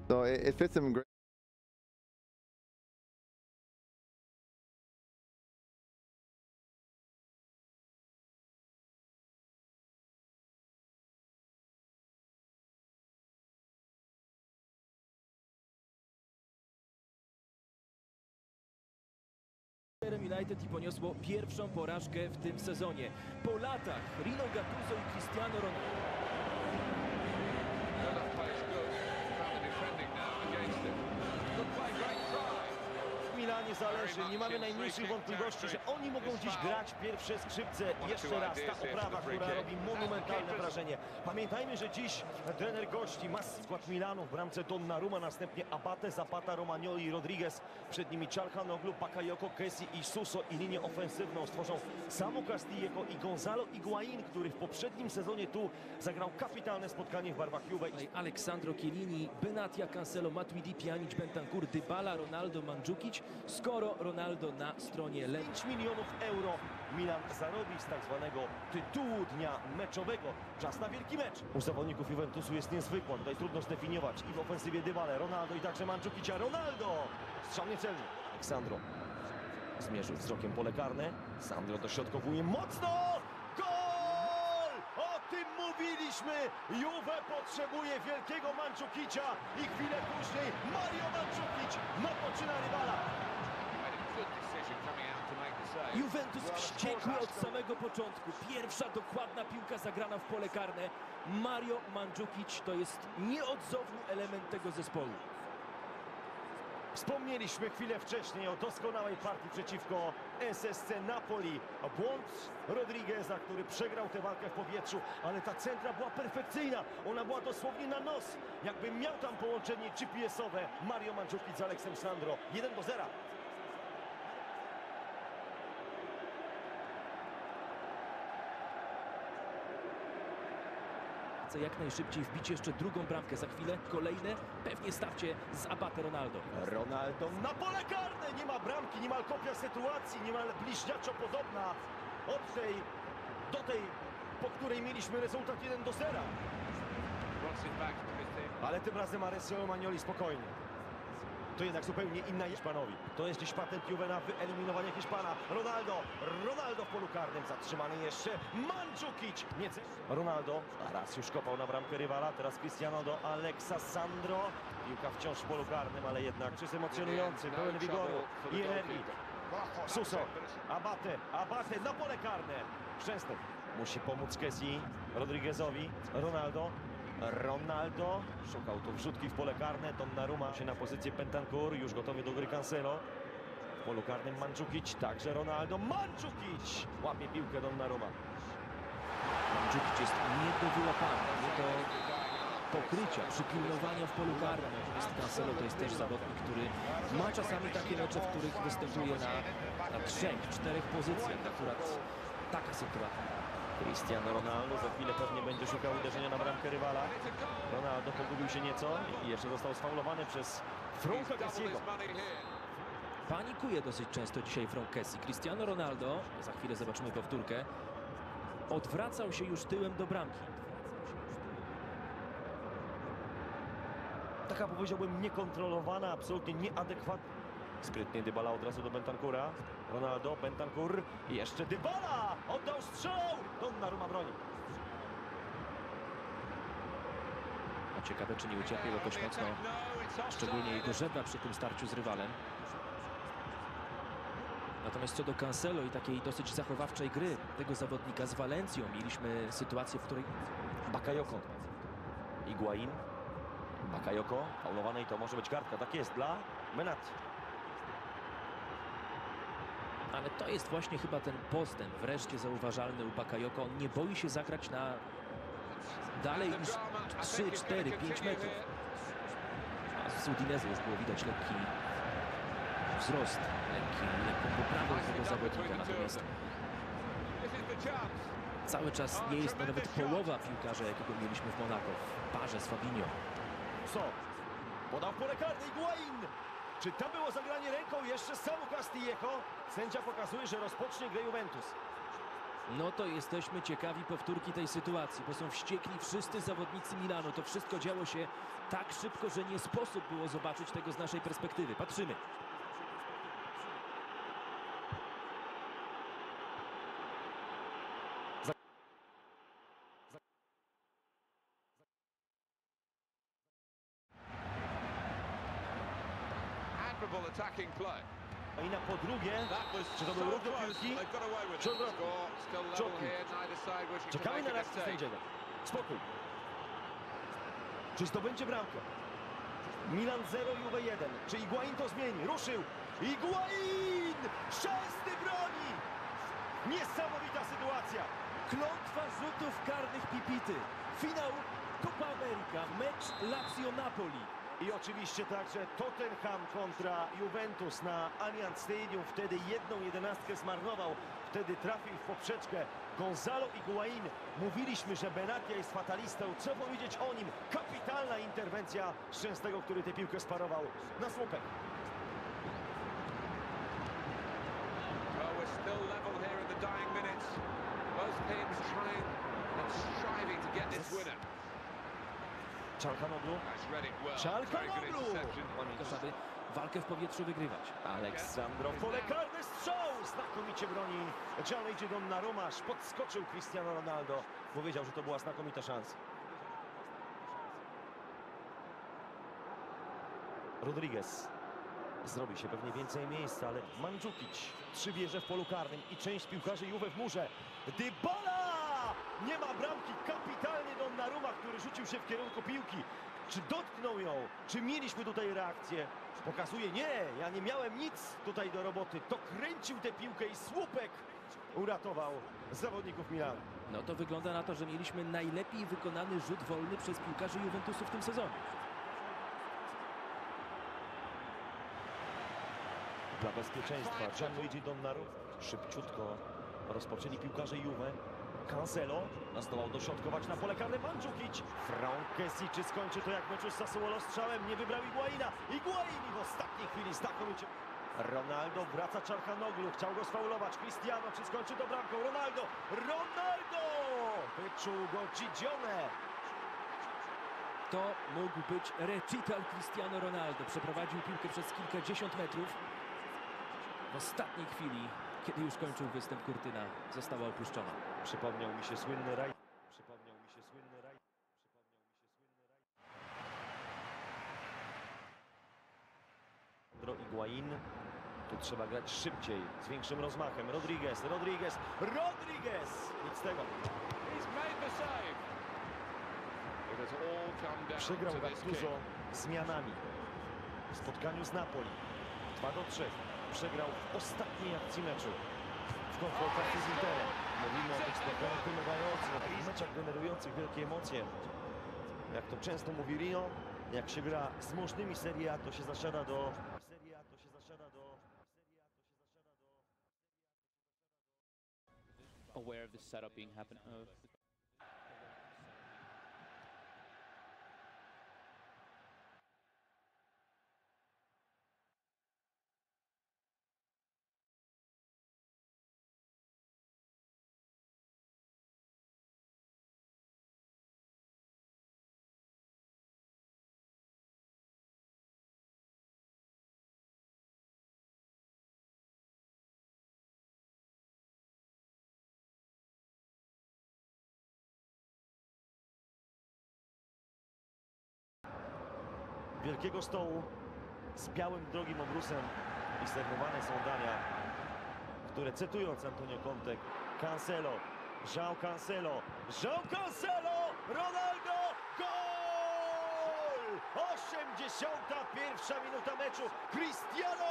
So it fits him great. United i poniosło pierwszą porażkę w tym sezonie. Po latach Rino Gattuso i Cristiano Ronaldo. W Milanie zależy, nie mamy najmniejszych wątpliwości, że oni mogą dziś grać pierwsze skrzypce. Jeszcze raz ta oprawa, która robi monumentalne wrażenie. Pamiętajmy, że dziś trener gości ma skład Milanu w bramce Donnarumma, następnie Abate, Zapata, Romagnoli i Rodriguez. Przed nimi Çalhanoğlu, Bakayoko, Kessi i Suso i linię ofensywną stworzą Samu Castillejo i Gonzalo Higuaín, który w poprzednim sezonie tu zagrał kapitalne spotkanie w barwach Juve. Alessandro Chiellini, Benatia, Cancelo, Matuidi, Pjanic, Bentancur, Dybala, Ronaldo, Mandzukic. Skoro Ronaldo na stronie lewej. 5 milionów euro Milan zarobi z tak zwanego tytułu dnia meczowego. Czas na wielki mecz. U zawodników Juventusu jest niezwykła. Tutaj trudno zdefiniować. I w ofensywie Dybala, Ronaldo i także Mandzukicia. Ronaldo! Strzał niecelny. Aleksandro zmierzył wzrokiem pole karne. Sandro dośrodkowuje mocno! Gol! O tym mówiliśmy! Juve potrzebuje wielkiego Mandzukicia i chwilę później Mario Mandzukic napoczyna rywala. Juventus wściekły od samego początku. Pierwsza dokładna piłka zagrana w pole karne. Mario Mandzukic to jest nieodzowny element tego zespołu. Wspomnieliśmy chwilę wcześniej o doskonałej partii przeciwko SSC Napoli. Błąd Rodrigueza, który przegrał tę walkę w powietrzu, ale ta centra była perfekcyjna. Ona była dosłownie na nos. Jakby miał tam połączenie GPS-owe Mario Mandzukic z Aleksem Sandro. 1-0. Chce jak najszybciej wbić jeszcze drugą bramkę. Za chwilę kolejne, pewnie stawcie z Abate Ronaldo. Ronaldo na pole karne! Nie ma bramki, niemal kopia sytuacji, niemal bliźniaczo podobna od tej do tej, po której mieliśmy rezultat 1-0. Ale tym razem Alessio Romagnoli spokojnie. To jednak zupełnie inna Hiszpanowi. To jest dziś patent Juve na wyeliminowanie Hiszpana. Ronaldo w polu karnym. Zatrzymany jeszcze Mandzukic. Ronaldo raz już kopał na bramkę rywala. Teraz Cristiano do Alexa Sandro. Piłka wciąż w polu karnym, ale jednak jest emocjonujący, pełen wigoru i energii. Suso, Abate na pole karne. Szczęsny musi pomóc Kessi, Rodriguezowi. Ronaldo szukał tu wrzutki w pole karne. Donnarumma się na pozycję Bentancur, już gotowy do gry Cancelo. W polu karnym Mandzukic, także Ronaldo. Mandzukic łapie piłkę Donnarumma. Mandzukic jest nie do wyłapania, nie do pokrycia, przypilnowania w polu karnym. Natomiast Cancelo to jest też zawodnik, który ma czasami takie mecze, w których występuje na 3-4 pozycjach. Akurat taka sytuacja. Cristiano Ronaldo za chwilę pewnie będzie szukał uderzenia na bramkę rywala. Ronaldo pogubił się nieco i jeszcze został sfaulowany przez Franka Kessiego. Panikuje dosyć często dzisiaj Frank Kessi. Cristiano Ronaldo, za chwilę zobaczymy powtórkę, odwracał się już tyłem do bramki. Taka, powiedziałbym, niekontrolowana, absolutnie nieadekwatna. Sprytnie Dybala od razu do Bentancura. Ronaldo, Bentancur i jeszcze Dybala! Oddał strzał! Donnarumma broni. No, ciekawe, czy nie ucierpiał jakoś mocno, szczególnie jego żebra przy tym starciu z rywalem. Natomiast co do Cancelo i takiej dosyć zachowawczej gry tego zawodnika z Walencją, mieliśmy sytuację, w której Bakayoko, Higuaín, Bakayoko, faulowany i to może być kartka. Tak jest dla Benatia. Ale to jest właśnie chyba ten postęp wreszcie zauważalny u Bakayoko. On nie boi się zagrać na dalej niż 3, 4, 5 metrów. A z Udinezy już było widać lekki wzrost, lekką poprawę tego zawodnika. Natomiast cały czas nie jest to nawet połowa piłkarza, jakiego mieliśmy w Monako w parze z Fabinho. Podał w pole karne Higuaín. Czy to było zagranie ręką? Jeszcze Samu Castillejo. Sędzia pokazuje, że rozpocznie grę Juventus. No to jesteśmy ciekawi powtórki tej sytuacji, bo są wściekli wszyscy zawodnicy Milanu. To wszystko działo się tak szybko, że nie sposób było zobaczyć tego z naszej perspektywy. Patrzymy. I na podrugie, czy to był ruch do piłki, czy odwrotnie? Czekamy na reakcję sędziego. Spokój. Czy zdobędzie bramkę? Milan 0, Juve 1. Czy Higuain to zmieni? Ruszył. Higuain! Szczęsny broni! Niesamowita sytuacja. Klątwa rzutów karnych Pipity. Finał Copa America. Mecz Lazio-Napoli. I oczywiście także Tottenham kontra Juventus na Allianz Stadium. Wtedy 1/11 zmarnował. Wtedy trafił w poprzeczkę Gonzalo Higuain. Mówiliśmy, że Benatia jest fatalistą. Co powiedzieć o nim? Kapitalna interwencja Szczęsnego, który tę piłkę sparował na słupek. Çalhanoğlu. Aby walkę w powietrzu wygrywać. Aleksandro, pole karne, strzał! Znakomicie broni Gianluigi Donnarumma. Aż podskoczył Cristiano Ronaldo. Powiedział, że to była znakomita szansa. Rodriguez. Zrobi się pewnie więcej miejsca, ale Mandzukic. 3 wieże w polu karnym i część piłkarzy Juve w murze. Dybala! Nie ma bramki. Kapitalnie Donnarumma, który rzucił się w kierunku piłki. Czy dotknął ją? Czy mieliśmy tutaj reakcję? Pokazuje, nie, ja nie miałem nic tutaj do roboty. To kręcił tę piłkę i słupek uratował zawodników Milanu. No to wygląda na to, że mieliśmy najlepiej wykonany rzut wolny przez piłkarzy Juventusu w tym sezonie. Dla bezpieczeństwa Gianluigi Donnarumma. Szybciutko rozpoczęli piłkarze Juve. Cancelo zdołał dośrodkować na pole karne. Mandzukic. Frankesi, czy skończy to jak meczu z Sassuolo strzałem? Nie wybrał Higuaina. Higuain w ostatniej chwili znakomicie. Ronaldo wraca Çalhanoğlu. Chciał go sfaulować. Cristiano, czy skończy to bramką? Ronaldo! Ronaldo! Wyczuł go Gigione. To mógł być recital Cristiano Ronaldo. Przeprowadził piłkę przez kilkadziesiąt metrów. W ostatniej chwili, kiedy już kończył występ, kurtyna została opuszczona. Przypomniał mi się słynny raj. Higuain. Tu trzeba grać szybciej, z większym rozmachem. Rodriguez. Nic z tego. Przegrał tak dużo zmianami w spotkaniu z Napoli. 2-3. Przegrał w ostatniej akcji meczu. W konfrontacji z Interem. Mówimy o tych spotkaniach wymagających, o tych meczach generujących wielkie emocje. Jak to często mówi Rino, jak się gra z możnymi Serie A, to się zasiada do... Aware of this setup being happening. Wielkiego stołu z białym drogim obrusem i serwowane są dania, które, cytując Antonio Conte, Cancelo, João Cancelo, Ronaldo, gol! 81. minuta meczu, Cristiano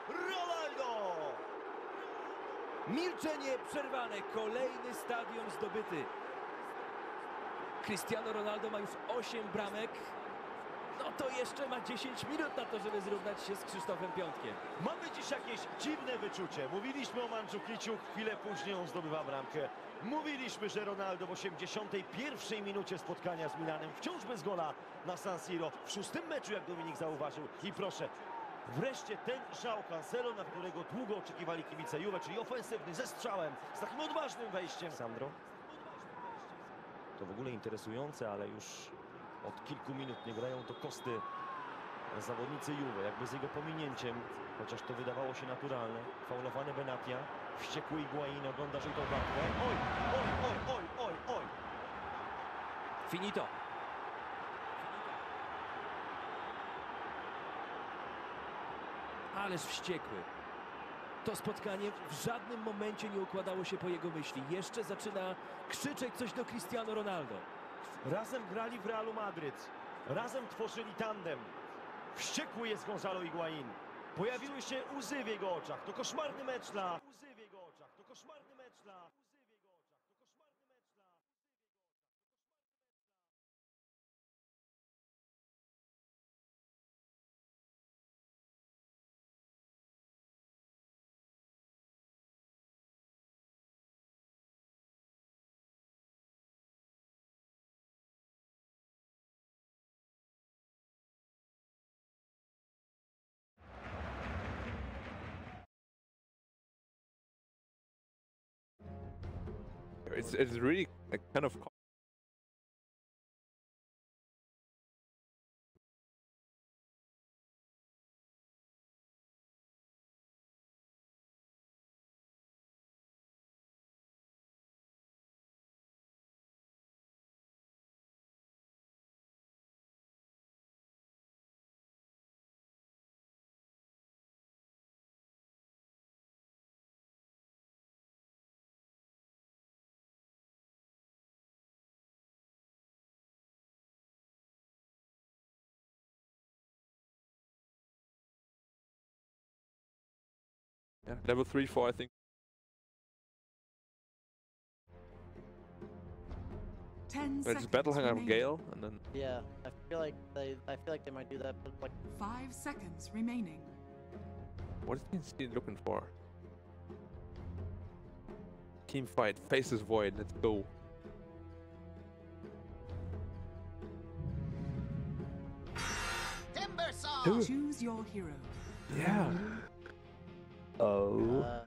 Ronaldo! Milczenie przerwane, kolejny stadion zdobyty. Cristiano Ronaldo ma już 8 bramek. No to jeszcze ma 10 minut na to, żeby zrównać się z Krzysztofem Piątkiem. Mamy dziś jakieś dziwne wyczucie. Mówiliśmy o Mandzukiciu, chwilę później on zdobywa bramkę. Mówiliśmy, że Ronaldo w 81. minucie spotkania z Milanem wciąż bez gola na San Siro. W 6. meczu, jak Dominik zauważył. I proszę, Wreszcie ten żał Cancelo, na którego długo oczekiwali kibice Juve, czyli ofensywny, ze strzałem, z takim odważnym wejściem. Sandro. To w ogóle interesujące, ale już od kilku minut nie grają to kosty zawodnicy Juve, jakby z jego pominięciem, chociaż to wydawało się naturalne. Faulowany Benatia, wściekły Higuain ogląda żółtą kartkę. Oj, oj, oj, oj, oj, oj. Finito. Ależ wściekły. To spotkanie w żadnym momencie nie układało się po jego myśli. Jeszcze zaczyna krzyczeć coś do Cristiano Ronaldo. Razem grali w Realu Madryt. Razem tworzyli tandem. Wściekły jest Gonzalo Higuain. Pojawiły się łzy w jego oczach. To koszmarny mecz dla... Łzy w jego oczach. To koszmarny mecz dla... It's really like kind of yeah, level 3, 4, I think. 10 Let's seconds battle hang on remaining. Gale and then Yeah, I feel like they might do that, but like 5 seconds remaining. what is Tnc looking for? Team fight, faces void, let's go. Choose your hero. Yeah. Oh.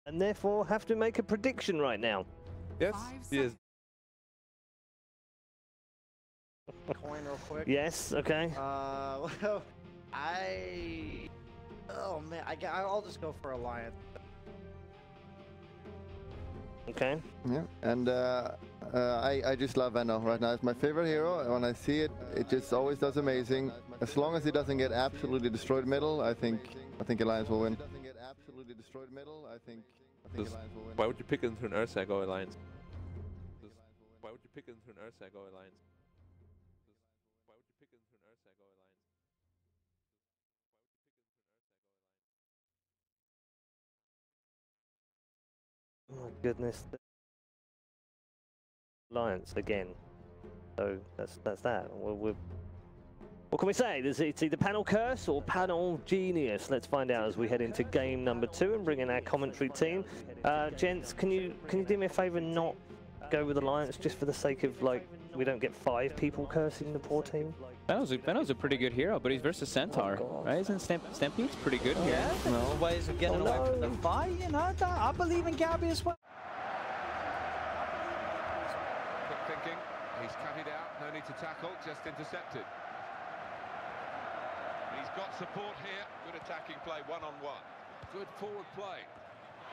And therefore have to make a prediction right now. Yes, 5 he is. seconds. coin real quick. Yes, okay. Well, oh man, I'll just go for Alliance. Okay. Yeah, and I just love Venno right now. It's my favorite hero. When I see it, it just always does amazing. As long as he doesn't get absolutely destroyed middle, I think Alliance will win. Why would you pick into an Ursac or Alliance? Why would you pick into an Ursac or Alliance? Why would you pick into an Ursac or Alliance? Oh my goodness. Alliance again. So that's that. What can we say? It's either panel curse or panel genius. Let's find out as we head into game number 2 and bring in our commentary team. Gents, can you do me a favour and not go with Alliance just for the sake of, like, we don't get 5 people cursing the poor team? Benno's a pretty good hero, but he's versus Centaur, right? Isn't Stempede's pretty good here? Yeah, no ways of getting away from the fight. You know, I believe in Gabby as well. Quick thinking, he's cut it out, no need to tackle, just intercepted. He's got support here, good attacking play, one-on-one. Good forward play.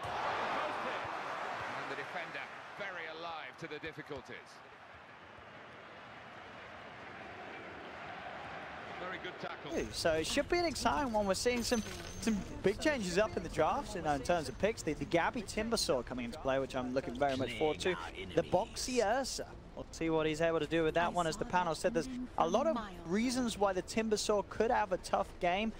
And the defender very alive to the difficulties. Very good tackle. So it should be an exciting one. We're seeing some big changes up in the drafts in terms of picks. The Gabby Timbersaw coming into play, which I'm looking very much forward to. The Boxy Ursa. We'll see what he's able to do with that one. As the panel said, there's a lot of reasons why the Timbersaw could have a tough game.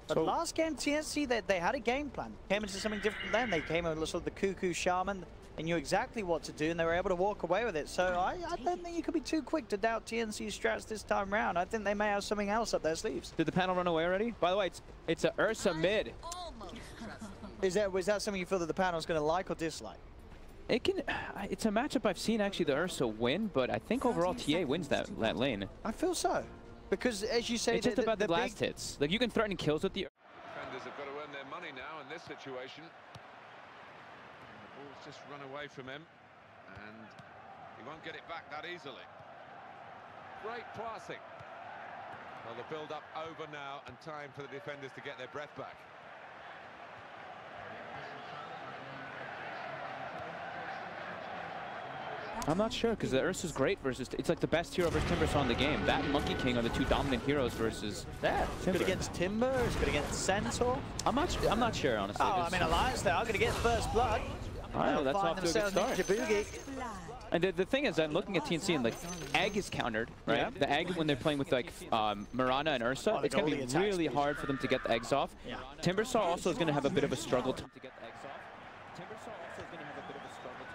But last game, TNC, they had a game plan. Came into something different then. They came in sort of the Cuckoo Shaman. They knew exactly what to do, and they were able to walk away with it. So I don't think you could be too quick to doubt TNC's strats this time round. I think they may have something else up their sleeves. Did the panel run away already? By the way, it's a Ursa mid. Was that something you feel that the panel's going to like or dislike? It can. It's a matchup I've seen actually the Ursa win, but I think overall TA wins that lane. I feel so, because as you say, it's just about the blast hits. Like you can threaten kills with the. Defenders have got to earn their money now in this situation. The ball's just run away from him, and he won't get it back that easily. Great passing. Well, the build-up over now, and time for the defenders to get their breath back. I'm not sure, because the Ursa's great versus... It's like the best hero versus Timbersaw in the game. That and Monkey King are the two dominant heroes versus... Yeah, it's good against Timber, it's good against Centaur. I'm not sure, honestly. Oh, I mean, Alliance, they are going to get first blood. I know, that's off to a good start. And the thing is, I'm looking at TNC and like Egg is countered, right? Yeah. The Egg when they're playing with like Mirana and Ursa, it's going to be really hard for them to get the eggs off. Yeah. Timbersaw also is going to have a bit of a struggle to get the eggs off. Timbersaw also is going to have a bit of a struggle.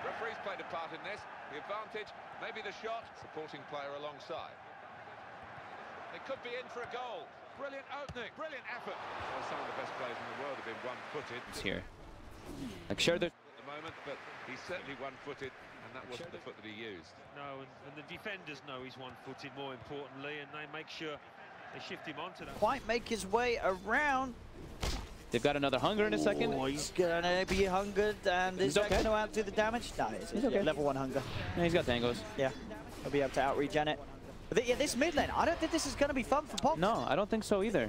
Referees played a part in this. The advantage, maybe the shot, supporting player alongside. They could be in for a goal. Brilliant opening, brilliant effort. Well, some of the best players in the world have been one-footed. It's here. Like sure there's at the moment, but he's certainly one-footed, and that wasn't the foot that he used. No, and the defenders know he's one-footed more importantly, and they make sure they shift him onto that. Quite make his way around. They've got another hunger in a second. Oh, he's gonna be hungered, and is that going to outdo the damage? No, he's okay. Level 1 hunger. Yeah, he's got tangos. Yeah, he'll be able to out-regen it. But yeah, this mid lane, I don't think this is going to be fun for Box. No, I don't think so either.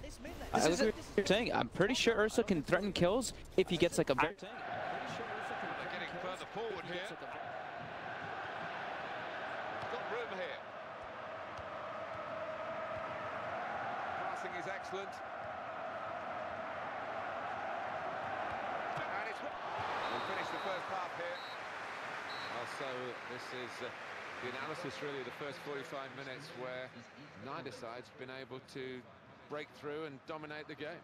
You're saying, I'm pretty sure Ursa can threaten kills if he gets like a very... They're getting further forward here. Got room here. Passing is excellent. And it's... We'll finish the first half here. Well, so this is... the analysis really the first 45 minutes where neither side's been able to break through and dominate the game.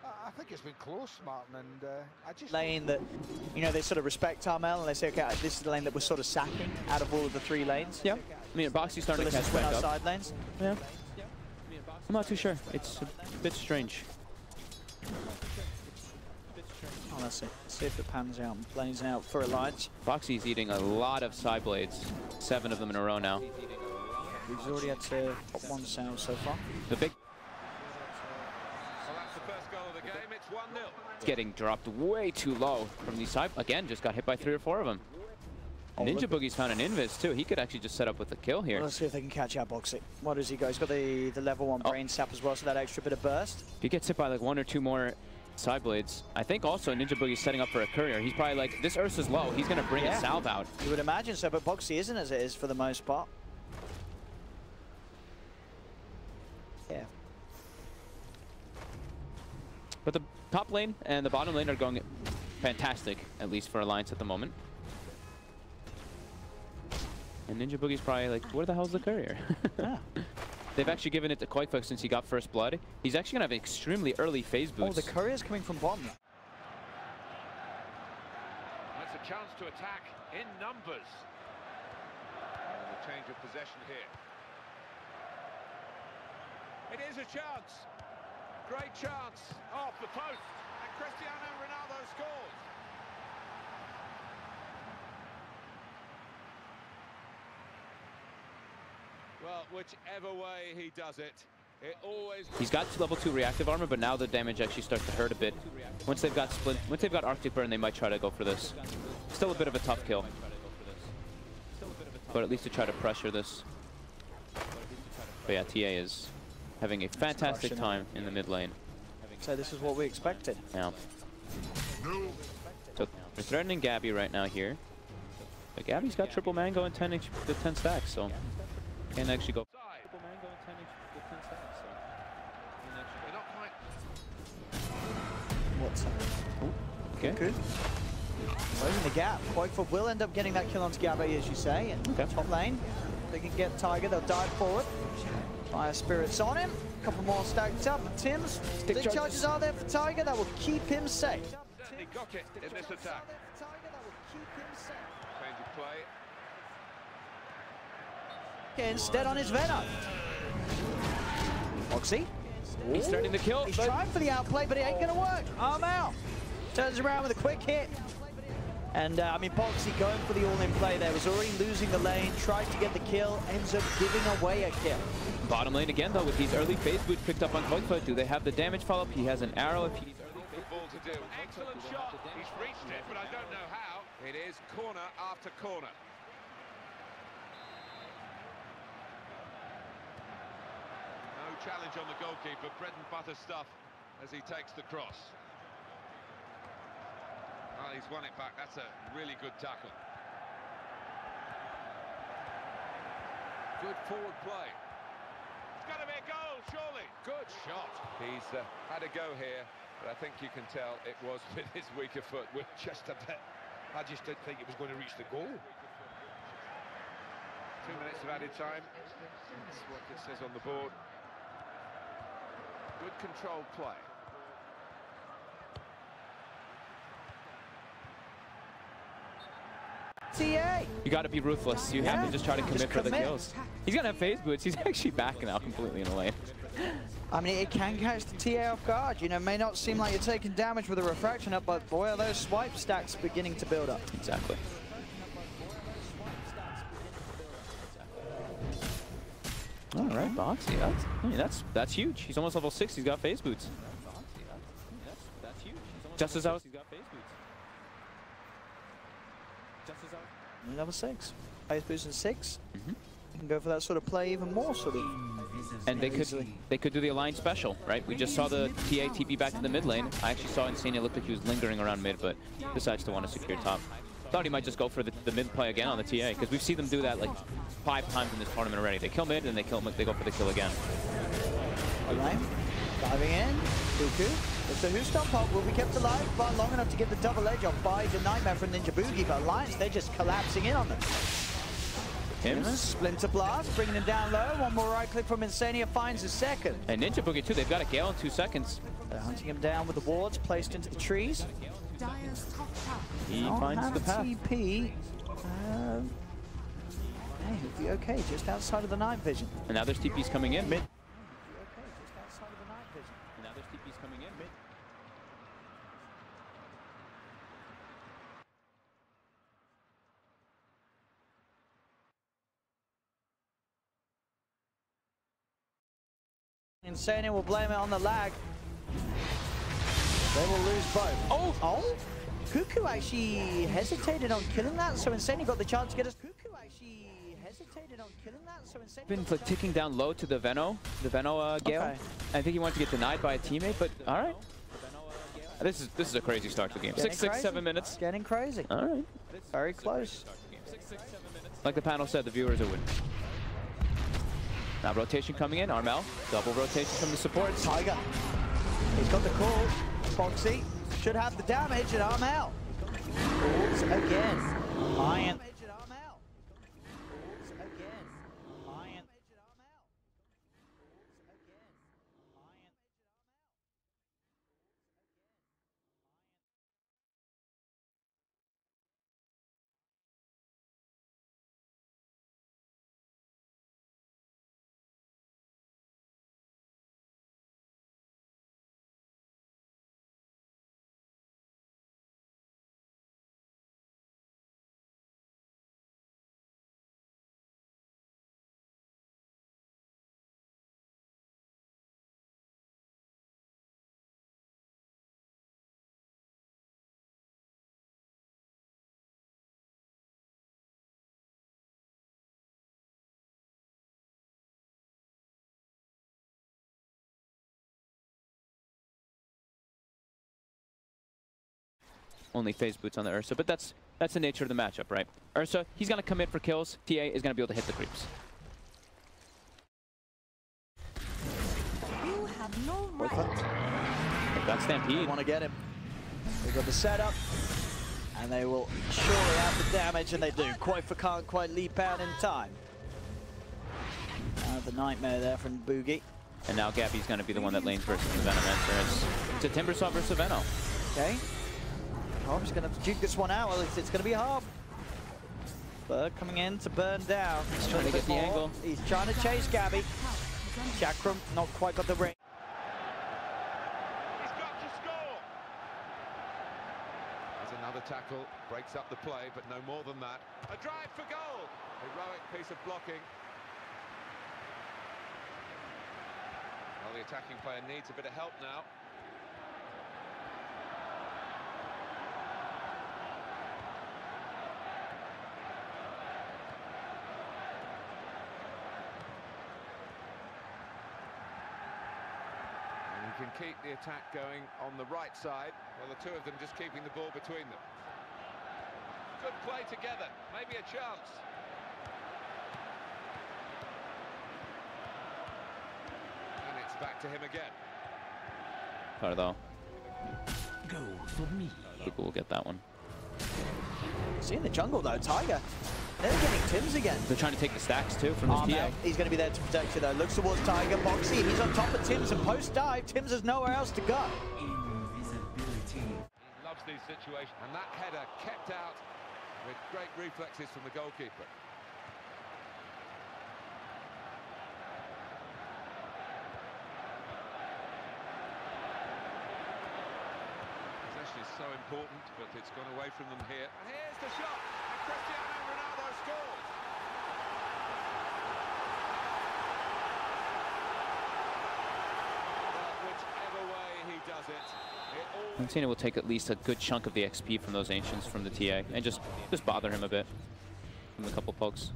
I think it's been close, Martin, and I just... Lane that, you know, they sort of respect Armel and they say, okay, this is the lane that we're sort of sacking out of all of the 3 lanes. Yeah. I mean, Boxy's starting to catch back up. Side lanes. Yeah. I'm not too sure. It's a bit strange. Oh, let's see if it pans out and plays out for Alliance. Boxy's eating a lot of side blades. 7 of them in a row now. He's already had to pop 1 sound so far. The big... Well, that's the first goal of the game. It's 1-0. It's getting dropped way too low from these side... Again, just got hit by 3 or 4 of them. Ninja Boogie's found an invis too. He could actually just set up with a kill here. Well, let's see if they can catch out Boxy. What does he go? He's got the level 1 brain sap as well, so that extra bit of burst. If he gets hit by like 1 or 2 more side blades, I think also Ninja Boogie's setting up for a courier. He's probably like, this Ursa's low. He's going to bring a salve out. You would imagine so, but Boxy isn't as it is for the most part. Yeah. But the top lane and the bottom lane are going fantastic, at least for Alliance at the moment. And Ninja Boogie's probably like, where the hell's the courier? Yeah. They've actually given it to Koifuk since he got first blood. He's actually going to have an extremely early phase boost. Oh, the courier's coming from bottom. That's a chance to attack in numbers. And a change of possession here. It is a chance. Great chance. Off the post. And Cristiano Ronaldo scores. Well, whichever way he does it, it always... He's got level 2 reactive armor, but now the damage actually starts to hurt a bit. Once they've got Splint, once they've got Arctic Burn, they might try to go for this. Still a bit of a tough kill. But at least to try to pressure this. But yeah, TA is having a fantastic time in the mid lane. So this is what we expected. Yeah. So they're threatening Gabby right now here. But Gabby's got triple mango and 10 stacks, so... Can actually go. They're not quite. What's that? Okay. Good. Closing the gap. Quakefoot will end up getting that kill onto Gabby, as you say. And top lane, they can get Tiger. They'll dive forward. Fire Spirit's on him. A couple more stacked up. Tim's stick charges are there for Tiger. That will keep him safe. Certainly got it in this attack. Change of play. Instead on his Venom. Moxie. He's starting to kill. He's trying for the outplay, but it ain't going to work. Arm out. Turns around with a quick hit. And, I mean, Boxy going for the all-in play there. Was already losing the lane. Tried to get the kill. Ends up giving away a kill. Bottom lane again, though, with these early phase boots picked up on Quakefoot. Do they have the damage follow-up? He has an arrow. If he's Ball to do. Excellent shot. He's reached it, but I don't know how. It is corner after corner. No challenge on the goalkeeper. Bread and butter stuff as he takes the cross. Oh, he's won it back. That's a really good tackle. Good forward play. It's got to be a goal, surely. Good shot. He's had a go here, but I think you can tell it was with his weaker foot. With Just a bit. I just didn't think it was going to reach the goal. 2 minutes of added time. That's what it says on the board. Good controlled play. TA. You got to be ruthless. You have to just try to commit for the kills. He's gonna have phase boots. He's actually back now, completely in the lane. I mean, it can catch the TA off guard. You know, may not seem like you're taking damage with a refraction up, but boy, are those swipe stacks beginning to build up. Exactly. All right, Boxy. That's huge. He's almost level 6. He's got phase boots. That's huge. Just as I was. He's got phase boots. Level 6. Phase boots in 6. You can go for that sort of play even more, sort of. And they could do the Alliance special, right? We just saw the TA TP back to the mid lane. I actually saw Insania looked like he was lingering around mid, but decides to want to secure top. Thought he might just go for the mid play again on the TA, because we've seen them do that like 5 times in this tournament already. They kill mid and they go for the kill again. Alright, diving in. Cuckoo. If the Who-Stomp Pop will be kept alive, but long enough to get the double edge off by the Nightmare from Ninja Boogie, but Alliance, they're just collapsing in on them. Tim's. Splinter Blast, bringing him down low. One more right click from Insania finds a second. And Ninja Boogie too, they've got a Gale in 2 seconds. They're hunting him down with the wards placed into the trees. Dire's top tower. He finds the path. TP. Hey, he'll be okay, just outside of the night vision. And now there's TPs coming in. Mid. Insania will blame it on the lag. They will lose both. Oh! Cuckoo actually hesitated on killing that, so Insania got the chance to get us. Cuckoo actually hesitated on killing that, so Insania Been like ticking down low to the Veno Gale. Okay. I think he wanted to get denied by a teammate, but all right. This is a crazy start to the game. 6, 7 minutes. Getting crazy. All right. Very close. Like the panel said, the viewers are winning. Now rotation coming in, Armel. Double rotation from the supports. Tiger. He's got the call. Foxy should have the damage at Armel. Calls again. Iron. Only phase boots on the Ursa, but that's the nature of the matchup, right? Ursa, he's gonna commit for kills. TA is gonna be able to hit the creeps. No With right. it. That stampede. Want to get him. They've got the setup, and they will surely have the damage, and they do. Koifa can't quite leap out in time. The nightmare there from Boogie. And now Gabby's going to be the one that lanes versus the Venom Enter. It's a Timbersaw versus Venom. Okay. Harb's going to duke this one out. Well, it's going to be Harb. Bird coming in to burn down. He's trying to get the angle. He's trying to chase Gabby. Chakram not quite got the ring. He's got to score. There's another tackle, breaks up the play, but no more than that. A drive for goal. Heroic piece of blocking. Well, the attacking player needs a bit of help now. And he can keep the attack going on the right side. Well, the two of them just keeping the ball between them. Good play together, maybe a chance. And it's back to him again. Cardo. Go for me. Luka will get that one. See in the jungle though, Tiger. They're getting Tims again. They're trying to take the stacks too from this TA. He's going to be there to protect you though. Looks towards Tiger. Boxy, he's on top of Tims and post dive. Tims has nowhere else to go. Invisibility. He loves these situations. And that header kept out with great reflexes from the goalkeeper. Possession is so important, but it's gone away from them here. And here's the shot, and Cristiano Ronaldo scores. Well, whichever way he does it, Montana will take at least a good chunk of the XP from those Ancients from the TA and just bother him a bit from a couple pokes.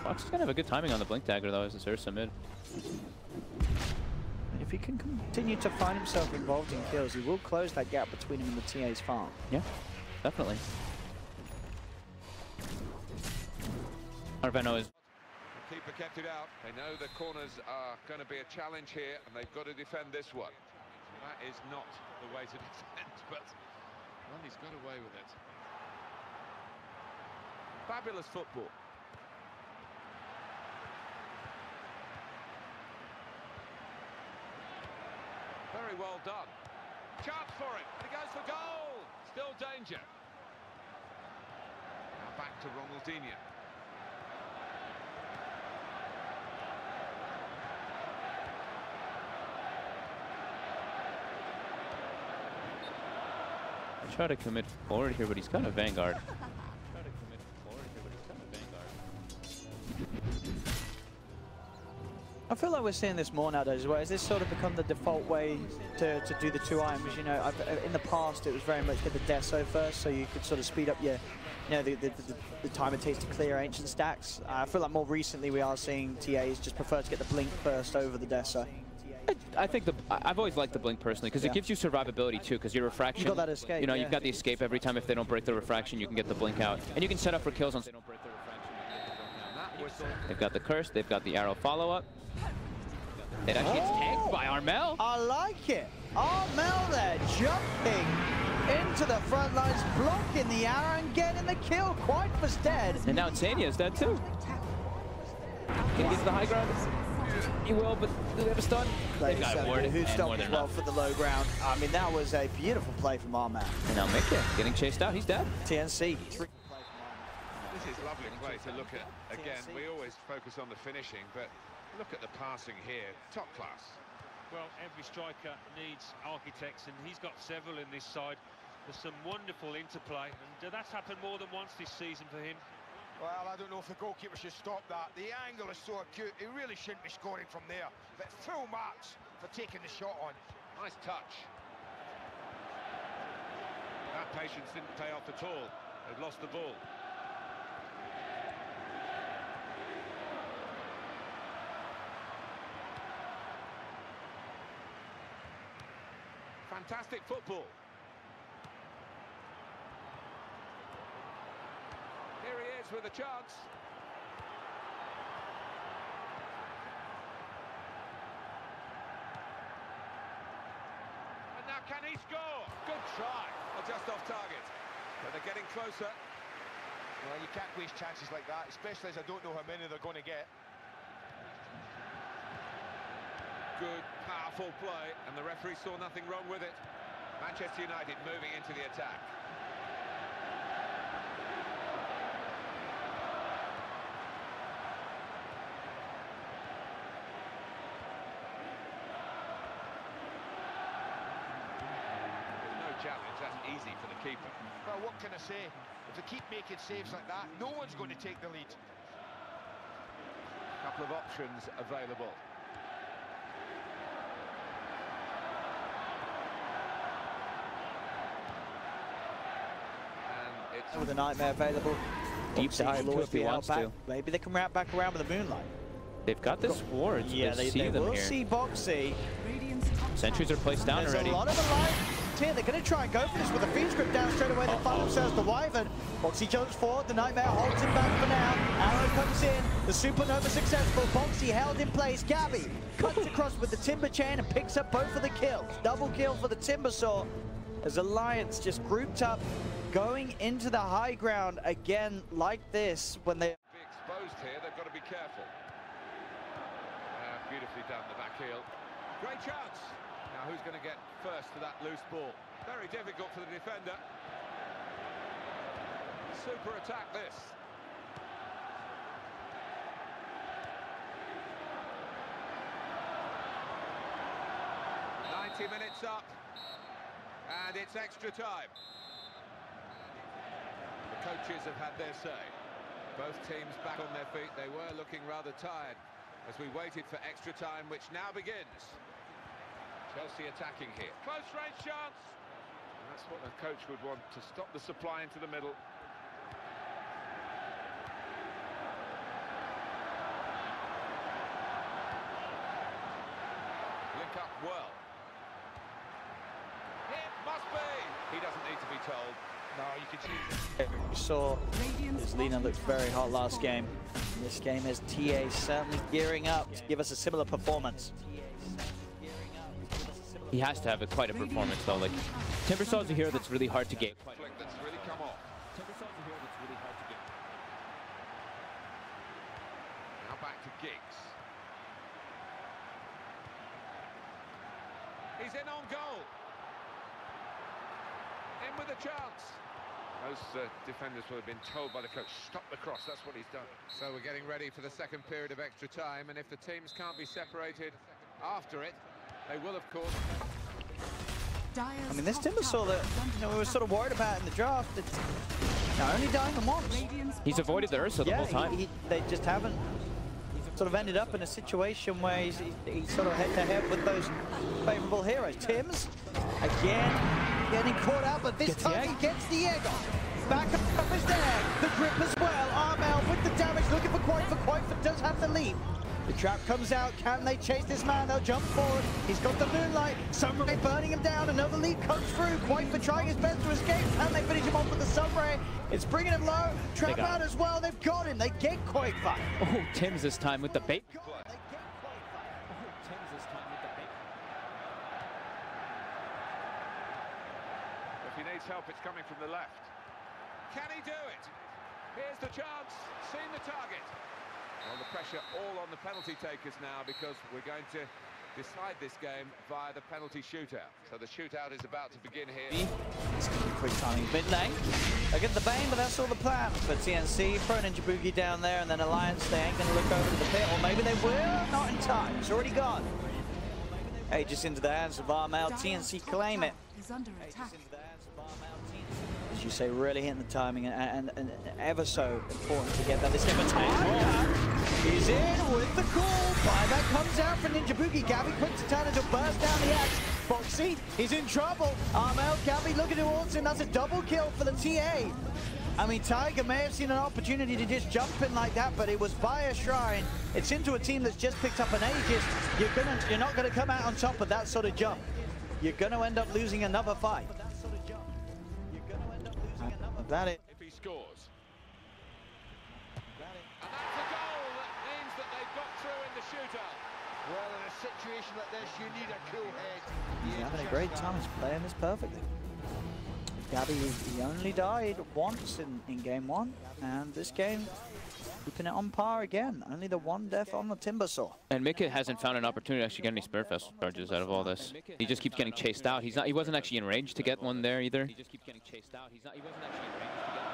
Fox is going to have a good timing on the Blink Dagger though as this Ursa mid. If he can continue to find himself involved in kills, he will close that gap between him and the TA's farm. Yeah, definitely. Arveno is... The keeper kept it out. They know the corners are going to be a challenge here, and they've got to defend this one. That is not the way to defend, but well, he's got away with it. Fabulous football. Very well done. Chance for it, and he goes for goal. Still danger. Now back to Ronaldinho. Try to commit forward here, but he's kind of Vanguard. I feel like we're seeing this more nowadays as well. Has this sort of become the default way to do the two items? You know, in the past it was very much get the Deso first, so you could sort of speed up your, you know, the time it takes to clear Ancient stacks. I feel like more recently we are seeing TAs just prefer to get the Blink first over the Deso. I think I've always liked the Blink personally because it gives you survivability too, because your refraction, You've got that escape, you know, you've got the escape every time. If they don't break the refraction, you can get the Blink out, and you can set up for kills on. They don't break the refraction. They've got the curse, they've got the arrow follow-up. It actually gets tanked by Armel. I like it. Armel there jumping into the front lines, blocking the arrow and getting the kill. Quite dead. And now Tanya is dead too. Can he get to the high ground? He will, but do they have a stun? They've got it warded. Who stopped as well for the low ground. I mean, that was a beautiful play from Armel. And now Mickey getting chased out. He's dead. TNC. This is lovely play to look at. Again, we always focus on the finishing, but look at the passing here. Top class. Well, every striker needs architects, and he's got several in this side. There's some wonderful interplay, and that's happened more than once this season for him. Well, I don't know if the goalkeeper should stop that. The angle is so acute, he really shouldn't be scoring from there. But full marks for taking the shot on. Nice touch. That patience didn't pay off at all. They've lost the ball. Fantastic football. Here he is with a chance. can he score? Good try. Well, just off target. But they're getting closer. Well, you can't waste chances like that, especially as I don't know how many they're going to get. Good, powerful play, and the referee saw nothing wrong with it. Manchester United moving into the attack. There's no challenge, that's easy for the keeper. Well, what can I say? If they keep making saves like that, no one's going to take the lead. A couple of options available. With a nightmare available. Deep dive if he wants to. Maybe they can wrap back around with the moonlight. They've got this wards. Yeah, they will here. see Boxy. Sentries are placed down There's already. a lot of Alliance here. They're going to try and go for this with a Fiend's Grip down straight away. They find themselves the Wyvern. Boxy jumps forward. The Nightmare holds him back for now. Arrow comes in. The Supernova successful. Boxy held in place. Gabby cuts across with the Timber Chain and picks up both of the kills. Double kill for the Timbersaw as Alliance just grouped up, going into the high ground again like this when they... Be exposed here, they've got to be careful. Beautifully done, the back heel. Great chance. Now who's going to get first to that loose ball? Very difficult for the defender. Super attack this. "90 minutes up, and it's extra time." The coaches have had their say. Both teams back on their feet. They were looking rather tired as we waited for extra time, which now begins. Chelsea attacking here. Close range chance. And that's what the coach would want, to stop the supply into the middle. Link up well. It must be. He doesn't need to be told. No, you can see. We saw as Lena looked very hot last game. This game is TA certainly gearing up to give us a similar performance. He has to have quite a performance though. Like Timbersaw is a hero that's really hard to get. That's really come off. Timbersaw's a hero that's really hard to get. Now back to Giggs. He's in on goal. In with a chance. Those defenders will have been told by the coach, stop the cross, that's what he's done. So we're getting ready for the second period of extra time, and if the teams can't be separated after it, they will, of course. I mean, this Timbersaw that we were sort of worried about in the draft, it's only dying them once. He's avoided the Ursa the whole time. They just haven't sort of ended up in a situation where he's sort of head-to-head with those favourable heroes. Tim's, again, getting caught out, but this time he gets the egg off. Back up his egg, the grip as well. Armel with the damage, looking for Quaifa. Quaifa does have the lead. The trap comes out. Can they chase this man? They'll jump forward. He's got the moonlight. Sunray burning him down. Another lead comes through. Quaifa trying his best to escape. Can they finish him off with the Sunray? It's bringing him low. Trap out as well. They've got him. They get Quaifa. Oh, Tim's this time with the bait. If he needs help, it's coming from the left. Can he do it? Here's the chance. Seen the target. Well, the pressure all on the penalty takers now, because we're going to decide this game via the penalty shootout. So the shootout is about to begin here. It's going to be quick timing. Mid lane. They get the Bane, but that's all the plan for TNC. Throw Ninja Boogie down there, and then Alliance, they ain't going to look over to the pit. Or maybe they will. Not in time. It's already gone. Aegis into the hands of Armel. TNC claim it. Is under attack. As you say, really hitting the timing and ever so important to get that. This time he's in with the call. Buyback comes out for Ninja Boogie. Gabby quick to turn it to burst down the axe. Boxy, he's in trouble. Armel, Gabby looking towards him. That's a double kill for the TA. I mean, Tiger may have seen an opportunity to just jump in like that, but it was by a shrine. It's into a team that's just picked up an Aegis. You're not gonna come out on top of that sort of jump. You're gonna end up losing another fight. That it. If he scores. And that's a goal that means that they've got through in the shootout. Well, in a situation like this, you need a cool head. He's having a great time. He's playing this perfectly. Gabby, he only died once in game one, and this game, keeping it on par again. Only the one death on the Timbersaw. And Mika hasn't found an opportunity to actually get any Spiritfest charges out of all this. He just keeps getting chased out. He wasn't actually in range to get one there either. He just keeps getting chased out. He wasn't actually in range to get one there.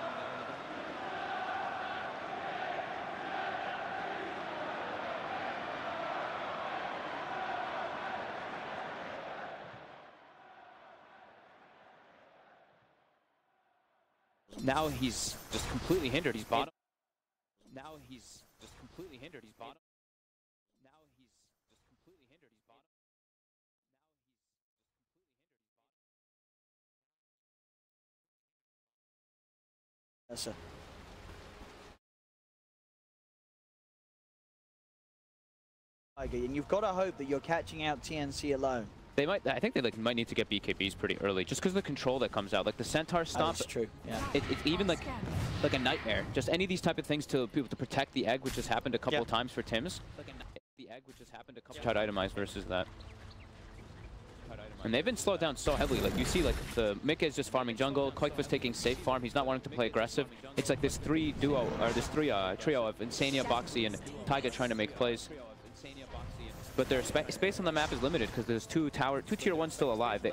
Now he's just completely hindered. He's bottom. Now he's just completely hindered. He's bottom. Now he's just completely hindered. He's bottom. Yes, sir. And you've got to hope that you're catching out TNC alone. They might. I think they might need to get BKBs pretty early, just because of the control that comes out. Like the Centaur stomp. That's true. Yeah. It's even like a nightmare. Just any of these type of things to people to protect the egg, which has happened a couple of times for Tims. The egg, which has happened a couple. Try to itemize versus that. And they've been slowed down so heavily. Like you see, like the Mika is just farming jungle. Quake was taking safe farm. He's not wanting to play aggressive. It's like this trio of Insania, Boxy, and Taiga trying to make plays. But their space on the map is limited because there's two tier 1s still alive. They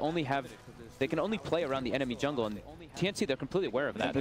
can only play around the enemy jungle, and TNC, they're completely aware of that.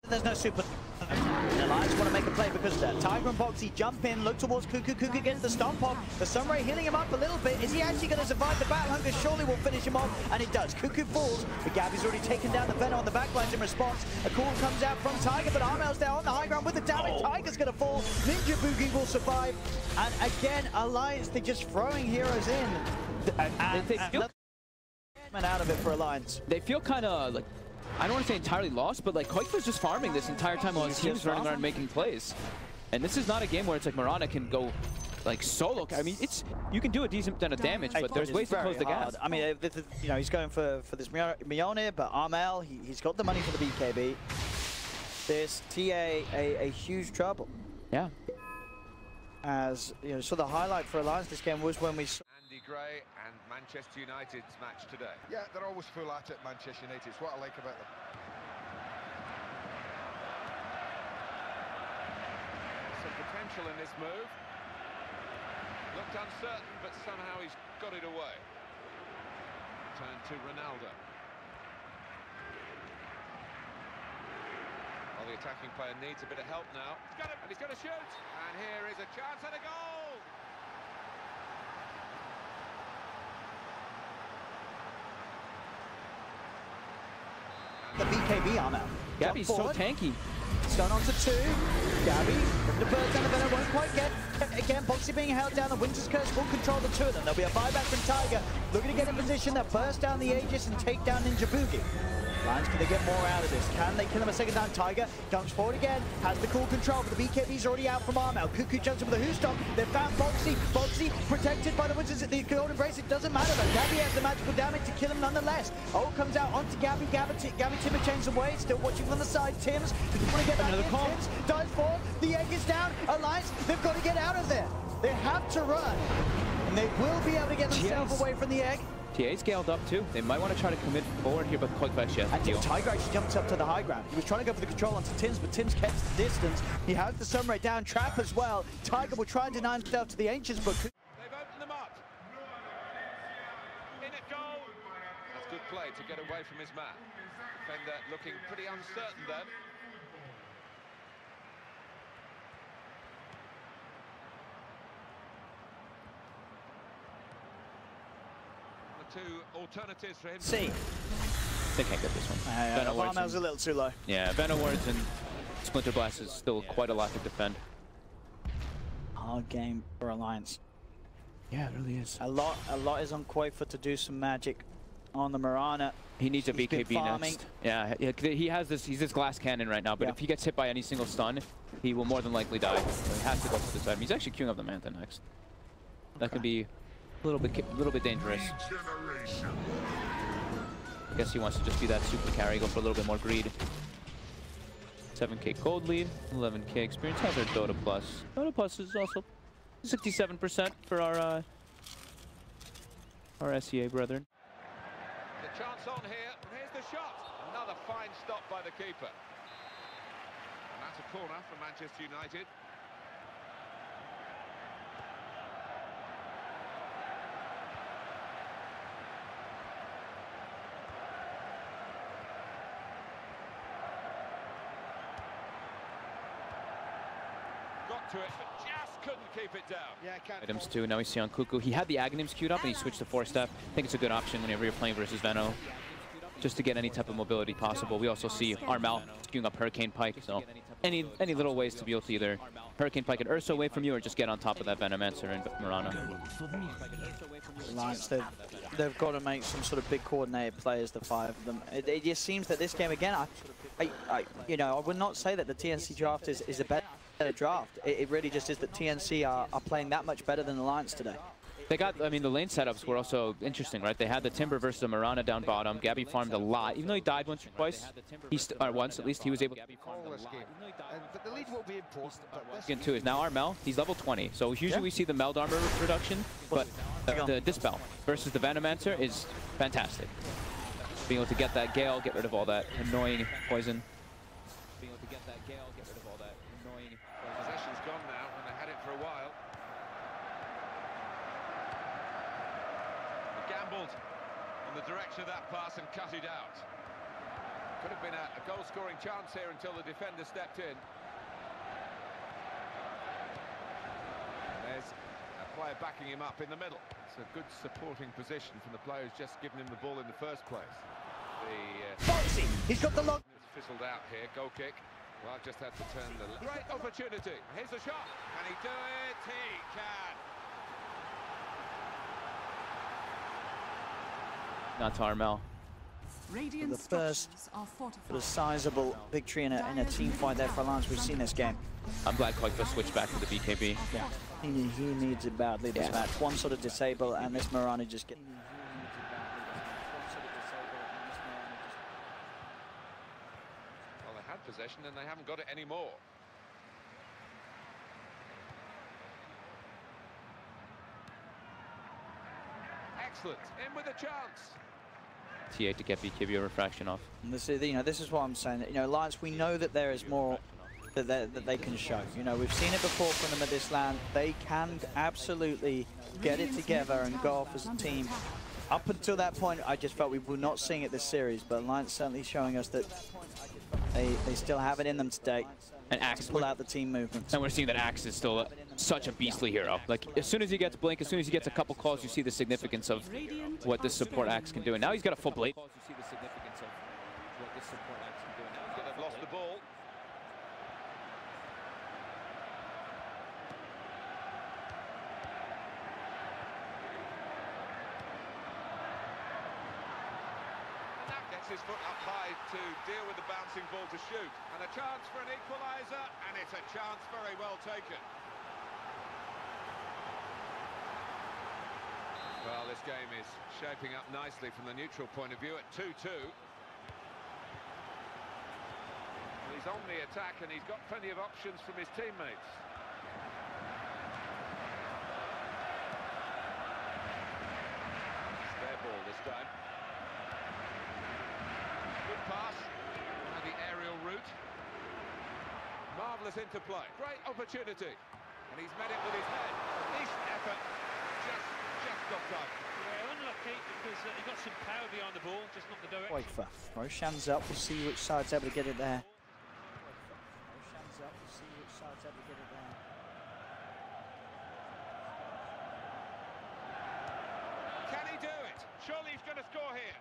There's no super. The Alliance want to make a play because of that. Tiger and Boxy jump in, look towards Cuckoo. Cuckoo gets the stomp off. The Sunray healing him up a little bit. Is he actually going to survive the battle? Hunger surely will finish him off, and it does. Cuckoo falls, but Gabby's already taken down the Venom on the backlines in response. A call comes out from Tiger, but Armel's there on the high ground with the damage. Tiger's going to fall. Ninja Boogie will survive. And again, Alliance, they're just throwing heroes in. They feel out of it for Alliance. They feel kind of like, I don't want to say entirely lost, but like Quake was just farming this entire time while his team's running around making plays. And this is not a game where it's like Marana can go like solo. I mean, you can do a decent amount of damage, but there's ways to close the gap. I mean, you know, he's going for this Mjolnir, but Armel, he's got the money for the BKB. This TA a huge trouble. Yeah. As you know, so the highlight for Alliance this game was when we saw Andy Gray and Manchester United's match today. Yeah, they're always full at it, Manchester United. It's what I like about them. Some potential in this move. Looked uncertain, but somehow he's got it away. Turn to Ronaldo. Well, the attacking player needs a bit of help now. He's got it, and he's going to shoot. And here is a chance and a goal. the BKB Armel. Gabby's so tanky. Stone on to 2. Gabby, the bird down the Venom won't quite get. Again, Boxy being held down. The Winter's Curse will control the two of them. There'll be a buyback from Tiger. Looking to get in position. They'll burst down the Aegis and take down Ninja Boogie. Lions, can they get more out of this? Can they kill him a second time? Tiger jumps forward again, has the cool control, but the BKB's already out from Armel. Cuckoo jumps in with a Who-Stop. They've found Boxy. Boxy protected by the Wizards at the Golden Brace. It doesn't matter though. Gabby has the magical damage to kill him nonetheless. Ult comes out onto Gabby. Gabby Timber chains away. Still watching from the side. Tims, they just want to get back in. Tims dives forward. The egg is down. Alliance, they've got to get out of there. They have to run. And they will be able to get themselves away from the egg. TA scaled up too. They might want to try to commit forward here, but quite fast yet. And Tiger actually jumps up to the high ground. He was trying to go for the control onto Tims, but Tims kept the distance. He has the Sunray down trap as well. Tiger will try and deny himself to the Ancients, but they've opened them up. in at goal. That's good play to get away from his man. Defender looking pretty uncertain then. The two alternatives for him. See. They can't get this one. Varmel's a little too low. Yeah, Venom Wards and Splinter Blast is still quite a lot to defend. Hard game for Alliance. Yeah, it really is. A lot is on Quafer to do some magic on the Marana. He needs a BKB next. Yeah, he has this. He's this glass cannon right now, but if he gets hit by any single stun, he will more than likely die. So he has to go for this item. He's actually queuing up the Mantha next. That could be a little bit dangerous. I guess he wants to just be that super carry, go for a little bit more greed. 7k gold lead, 11k experience. How's our Dota Plus? Dota Plus is also 67% for our SEA brethren. The chance on here, and here's the shot. Another fine stop by the keeper. And that's a corner for Manchester United. Got to it, but just couldn't keep it down. Yeah, Items too. Now we see on Cuckoo. He had the Aghanims queued up and he switched to 4-step. I think it's a good option whenever you're playing versus Veno, just to get any type of mobility possible. We also see Armel queuing up Hurricane Pike, so any little ways to be able to either Hurricane Pike and Ursa away from you or just get on top of that Venomancer and Mirana. Alliance, they've got to make some sort of big coordinated plays, the five of them. It just seems that this game again, I would not say that the TNC draft is a better draft. It really just is that TNC are playing that much better than Alliance today. They got, I mean, the lane setups were also interesting, right? They had the Timber versus the Mirana down bottom. Gabby farmed a lot. Even though he died once or twice, or once at least, he was able to farm a lot. But the lead will be important. Again, too, is now Armel. He's level 20. So usually we see the Meld armor reduction, but the Dispel versus the Venomancer is fantastic. Being able to get that Gale, get rid of all that annoying poison. Possession's gone now, and they had it for a while. They gambled on the direction of that pass and cut it out. Could have been a goal-scoring chance here until the defender stepped in. There's a player backing him up in the middle. It's a good supporting position from the player who's just given him the ball in the first place. Foxy, he's got the lock. It's fizzled out here, goal kick. Well, just had to turn the great opportunity. Here's a shot. Can he do it? He can. Not to Armel. The first sort of sizable victory in a team fight there for Alliance we've seen this game. I'm glad Quaker switched back to the BKB. Yeah, he needs it badly this match. One sort of disable and this Mirana just get. Well, they had possession and they haven't got it anymore. Excellent, in with a chance. T8 to get BKB refraction off. And this is what I'm saying. Alliance, we know that there is more that they can show. We've seen it before from them at this land. They can absolutely get it together and go off as a team. Up until that point, I just felt we were not seeing it this series, but Alliance certainly showing us that they still have it in them today. And Axe pull out the team movements. And we're seeing that Axe is still such a beastly hero. Like, as soon as he gets Blink, as soon as he gets a couple calls, you see the significance of what this support Axe can do. And now he's got a full blade. You see the significance of what this support Axe can do. And now they've lost the ball. His foot up high to deal with the bouncing ball to shoot, and a chance for an equaliser, and it's a chance very well taken. Well, this game is shaping up nicely from the neutral point of view at 2-2. He's on the attack and he's got plenty of options from his teammates. It's their ball this time. Good pass, and the aerial route. Marvellous interplay, great opportunity. And he's met it with his head. Decent effort, just got done. Yeah, unlucky because he got some power behind the ball, just not the direction. Koifa. Roshan's up. We'll see which side's able to get it there. Roshan's up. We'll see which side's able to get it there. Can he do it? Surely he's going to score here.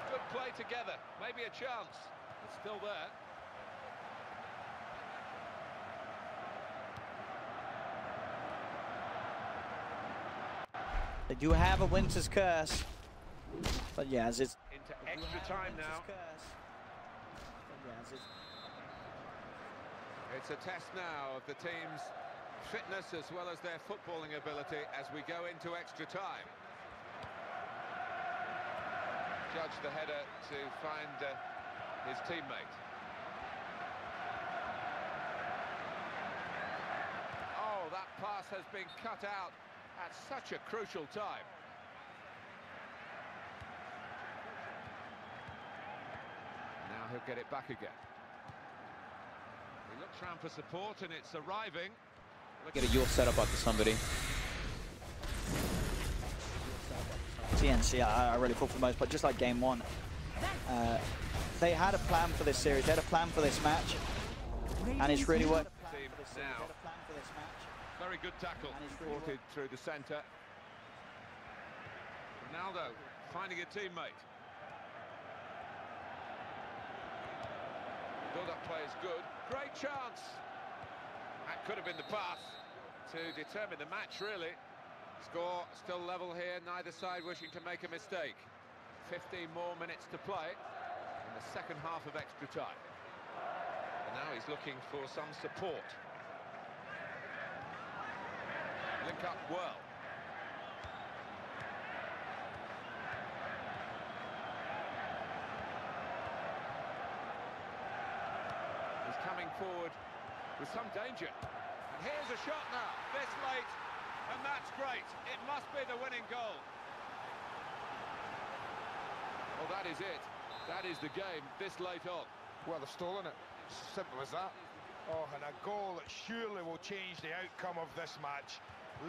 Good play together. Maybe a chance. It's still there. They do have a winter's curse. But yeah, as it's Into extra time now. It's a test now of the team's fitness as well as their footballing ability as we go into extra time. Judge the header to find his teammate. Oh, that pass has been cut out at such a crucial time. Now he'll get it back again. He looks round for support and it's arriving. Get a Yule set up onto somebody. TNC, I really thought for the most part, just like game one, they had a plan for this series, they had a plan for this match, and it's really worked. Now, very good tackle, supported through the centre. Ronaldo finding a teammate. Build-up play is good. Great chance. That could have been the pass to determine the match, really. Score still level here, neither side wishing to make a mistake. 15 more minutes to play in the second half of extra time. And now he's looking for some support. Link up well. He's coming forward with some danger. And here's a shot now, this late, and that's great. It must be the winning goal. Well, that is it. That is the game this late on. Well, they've stolen it. Simple as that. Oh, and a goal that surely will change the outcome of this match.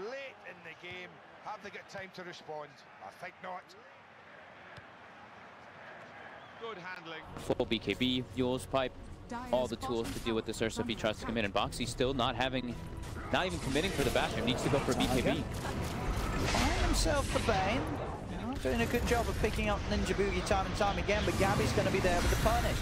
Late in the game, have they got time to respond? I think not. Good handling. Full BKB, Yule's pipe, all the tools to deal with this Ursa if he tries to come in. And Boxy still not even committing for the Bastion. Needs to go for BKB. Find himself the Bane. Doing a good job of picking up Ninja Boogie time and time again, but Gabby's going to be there with the punish.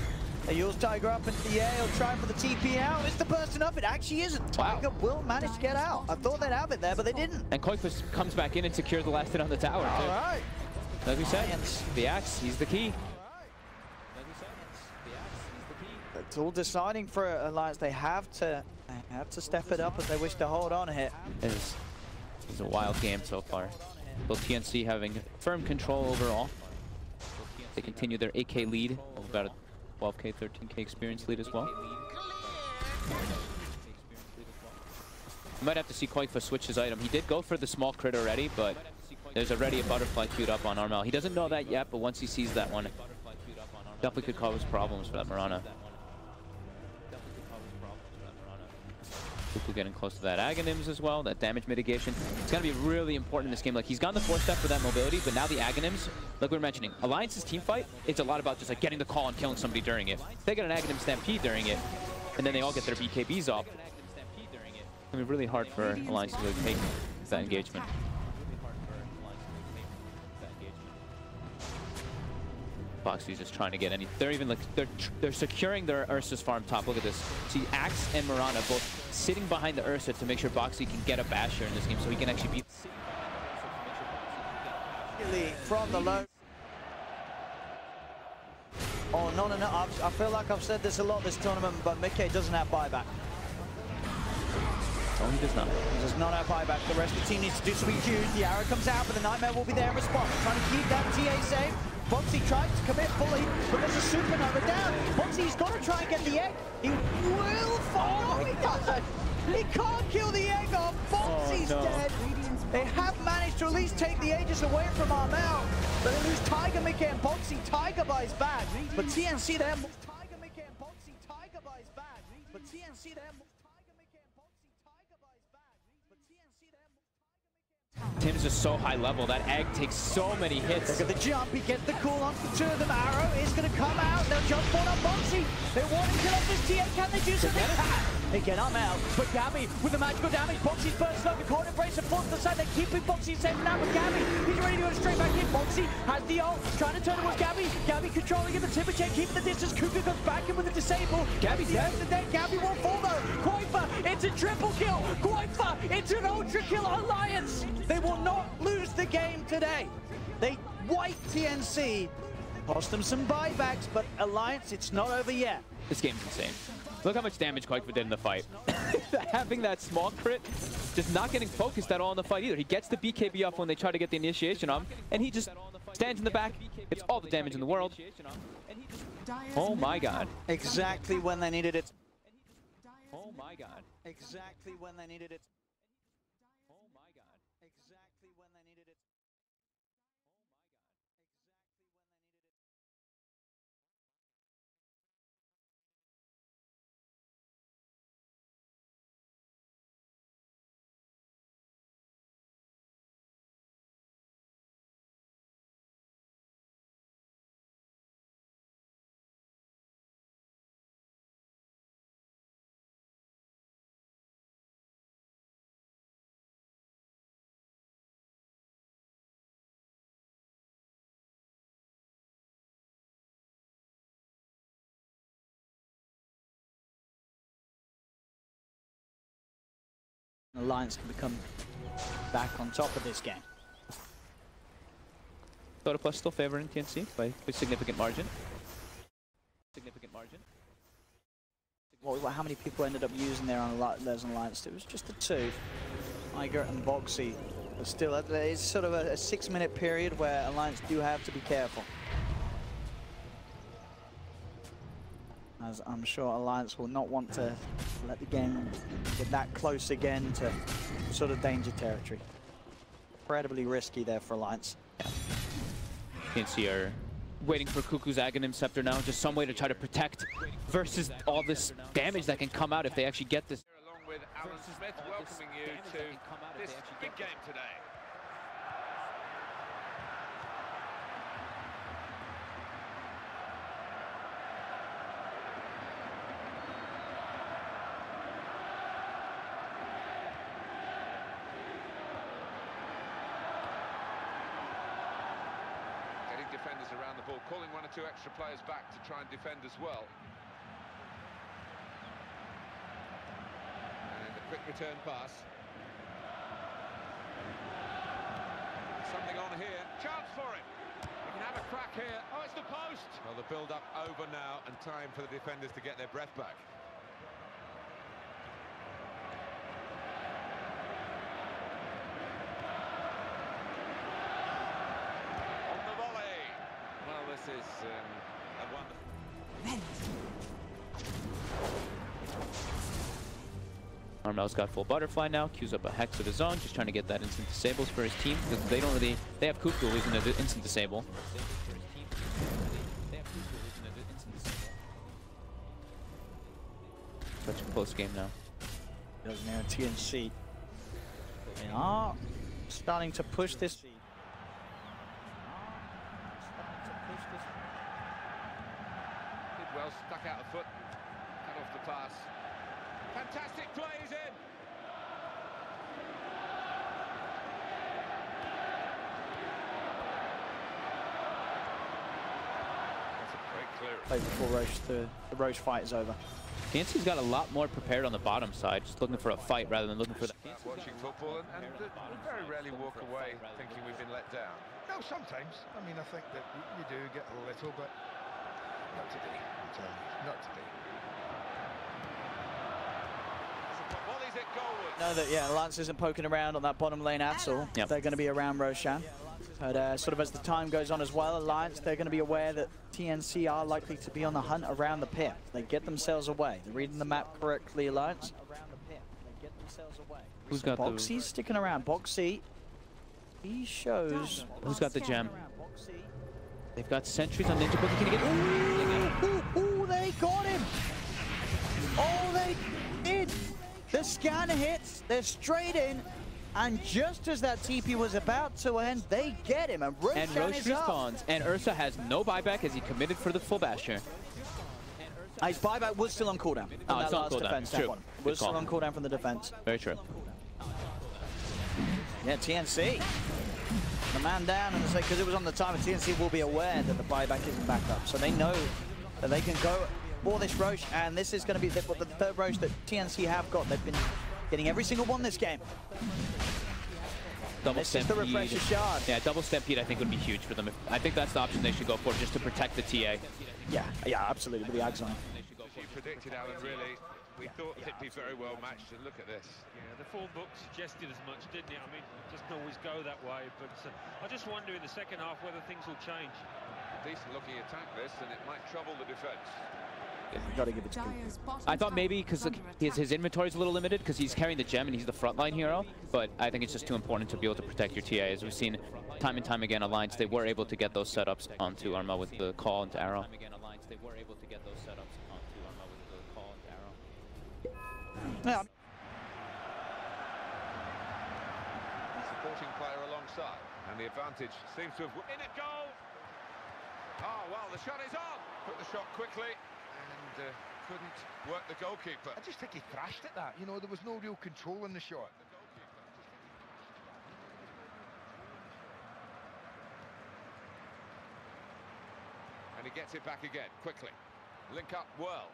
Yule's Tiger up into the air, he'll try for the TP out. Is the burst enough? It actually isn't. Tiger will manage to get out. I thought they'd have it there, but they didn't. And Koifa comes back in and secures the last hit on the tower. All right. Like we said, the axe, he's the key. It's all deciding for Alliance. They have to step it up if they wish to hold on here. It's a wild game so far. Both TNC having firm control overall. They continue their 8K lead of about a 12K, 13K experience lead as well. You might have to see Koifa switch his item. He did go for the small crit already, but there's already a butterfly queued up on Armel. He doesn't know that yet, but once he sees that one, definitely could cause problems for that Mirana. Cuckoo getting close to that Aghanims as well, that damage mitigation. It's going to be really important in this game. Like, he's gone the 4-step for that mobility, but now the Aghanims, like we were mentioning, Alliance's team fight, it's a lot about just like getting the call and killing somebody during it. They get an Aghanim Stampede during it, and then they all get their BKBs off. It's going to be really hard for Alliance to really take that engagement. Boxy's just trying to get any. They're even like they're securing their Ursa's farm top. Look at this. See, Axe and Mirana both sitting behind the Ursa to make sure Boxy can get a basher in this game, so he can actually beat. From the low. Oh no! I feel like I've said this a lot this tournament, but Mickey doesn't have buyback. Oh, he does not. He does not have buyback. The rest of the team needs to do sweet cues. The arrow comes out, but the Nightmare will be there in response. Trying to keep that TA safe. Boxy tried to commit fully, but there's a supernova down. Boxy's got to try and get the egg. He will fall. No, he doesn't. He can't kill the egg off. Boxy's dead. They have managed to at least take the Aegis away from Armel, but they lose Tiger, Mickey, and Boxy. Tiger buys back, but TNC there. Tiger, Mickey, and Boxy. Tiger buys back, but TNC there. Tiger, Mickey, and Boxy. Tiger buys back, but TNC there. Tim's just so high level. That egg takes so many hits. Look at the jump. He gets the cool onto the two of them. Arrow is going to come out. They'll jump one on Boxy. They want to kill off this TA. Can they do something? They get him out. But Gabby with the magical damage. Boxy's first slow. The corner brace and force to the side. They're keeping Boxy safe now. But Gabby, he's ready to go straight back in. Boxy has the ult. Trying to turn towards Gabby. Gabby controlling in the timber chain. Keeping the distance. Kuka goes back in with a disable. Gabby's dead. Gabby won't fall though. Quaifa, it's a triple kill. Quaifa, it's an ultra kill. Alliance, they will not lose the game today. They wipe TNC. Cost them some buybacks, but Alliance, it's not over yet. This game's insane. Look how much damage Quaifa did in the fight. Having that small crit, just not getting focused at all in the fight either. He gets the BKB off when they try to get the initiation on him, and he just stands in the back. It's all the damage in the world. Oh my god. Exactly when they needed it. Oh my god. Exactly when they needed it. Oh my god. Exactly when they needed it. Alliance can become back on top of this game. DOTA2 still favoring TNC by a significant margin. Well, how many people ended up using their Alliance? It was just the two, Iger and Boxy. But still, it's sort of a 6-minute period where Alliance do have to be careful. As I'm sure Alliance will not want to let the game get that close again to sort of danger territory. Incredibly risky there for Alliance. TNC are waiting for Kuku's Aghanim Scepter now, just some way to try to protect versus all this damage that can come out if they actually get this. Along with Alan Smith, welcoming you to this big game today. Defenders around the ball, calling one or two extra players back to try and defend as well. And a quick return pass. Something on here. Chance for it. We can have a crack here. Oh, it's the post. Well, the build-up over now, and time for the defenders to get their breath back. This is a wonderful. Armel's got full butterfly now, queues up a Hex of his own, just trying to get that instant disables for his team, because they don't really, they have Kuku who's an instant disable. Such a close game now. Goes now TNC. They are starting to push this. Well, stuck out the foot, cut off the pass. Fantastic plays in. That's a great clearance. Play before Roche, the Roche fight is over. TNC's got a lot more prepared on the bottom side, just looking for a fight rather than looking for the... Watching football and very rarely walk away thinking we've been let down. No, sometimes. I mean, I think that you do get a little, but not today, I'm telling you, not today. Know that, yeah, Alliance isn't poking around on that bottom lane at all. Yep. They're going to be around Roshan. But sort of as the time goes on as well, Alliance, they're going to be aware that TNC are likely to be on the hunt around the pit. They get themselves away. They're reading the map correctly, Alliance. Who's got Boxy's sticking around. Boxy, he shows... Who's got the gem? They've got sentries on Ninja Boogie. Can he get... Ooh, they got him! Oh, they did! The scanner hits, they're straight in, And just as that TP was about to end, they get him, and Roche is up. respawns, and Ursa has no buyback as he committed for the full basher. His buyback was still on cooldown. Oh, it's on cooldown. Defense, True. Was still on cooldown from the defense. Very true. Yeah, TNC. The man down, and because it was on the timer, TNC will be aware that the buyback isn't back up. So they know that they can go for this Roche, and this is going to be the third Roche that TNC have got. They've been getting every single one this game. Double this is the refresher shard. Yeah, double stampede I think would be huge for them. I think that's the option they should go for, just to protect the TA. Yeah, absolutely, with the Ags on. You predicted, Alan, really. We thought it'd be very well matched, and look at this. Yeah, the form book suggested as much, didn't it? I mean, it doesn't always go that way, but I just wonder in the second half whether things will change. Decent-looking attack, this, and it might trouble the defence. Gotta give it to him. I thought maybe because his inventory is a little limited because he's carrying the gem and he's the frontline hero, but I think it's just too important to be able to protect your TA. As we've seen time and time again, Alliance, they were able to get those setups onto Arma with the call into arrow. Yeah. Supporting player alongside, and the advantage seems to have in at goal. Oh well, the shot is on. Put the shot quickly and couldn't work the goalkeeper. I just think he thrashed at that. You know, there was no real control in the shot. And he gets it back again quickly. Link up well.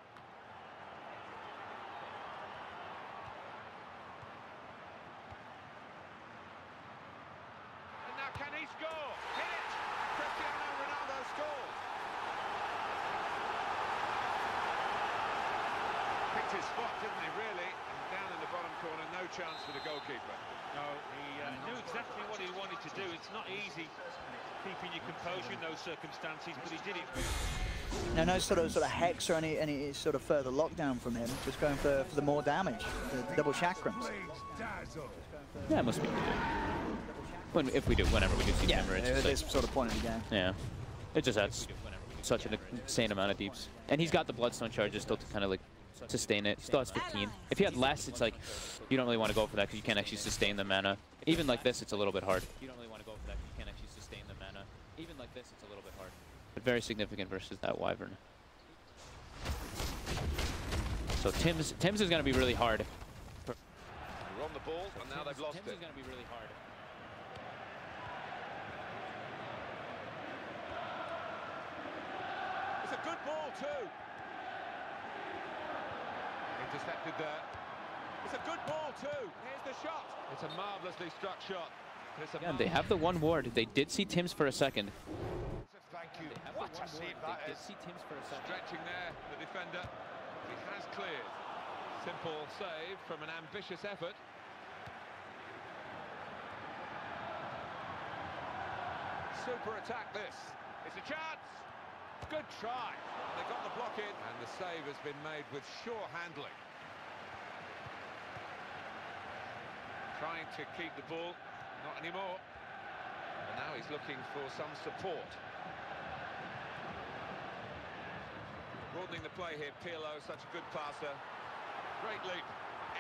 Can he score? Hit it! Cristiano Ronaldo scores! Picked his spot, didn't he, really? And down in the bottom corner, no chance for the goalkeeper. No, he knew exactly what he wanted to do. It's not easy keeping your composure in those circumstances, but he did it. No sort of hex or any sort of further lockdown from him. Just going for the more damage, the double chakrams. Yeah, it must be. Whenever we do see Timber, it's at this sort of point in the game. Yeah, it just adds such an insane amount of deeps. And he's got the Bloodstone charges still to kind of like sustain it. He still has 15. If he had less, it's like you don't really want to go for that because you can't actually sustain the mana. Even like this, it's a little bit hard. You don't really want to go for that because you can't actually sustain the mana. Even like this, it's a little bit hard. But very significant versus that Wyvern. So Tim's is going to be really hard. They're on the ball, and now they've lost it. Tim's is going to be really hard. It's a good ball too. Intercepted there. It's a good ball too. Here's the shot. It's a marvellously struck shot. Yeah, they have the one ward. They did see Tim's for a second. Thank you. What a save that is. See Tim's for a second. Stretching there, the defender. He has cleared. Simple save from an ambitious effort. Super attack this. It's a chance. Good try. They got the block in, and the save has been made with sure handling. Trying to keep the ball, not anymore. And now he's looking for some support. Broadening the play here, Pirlo, such a good passer. Great leap.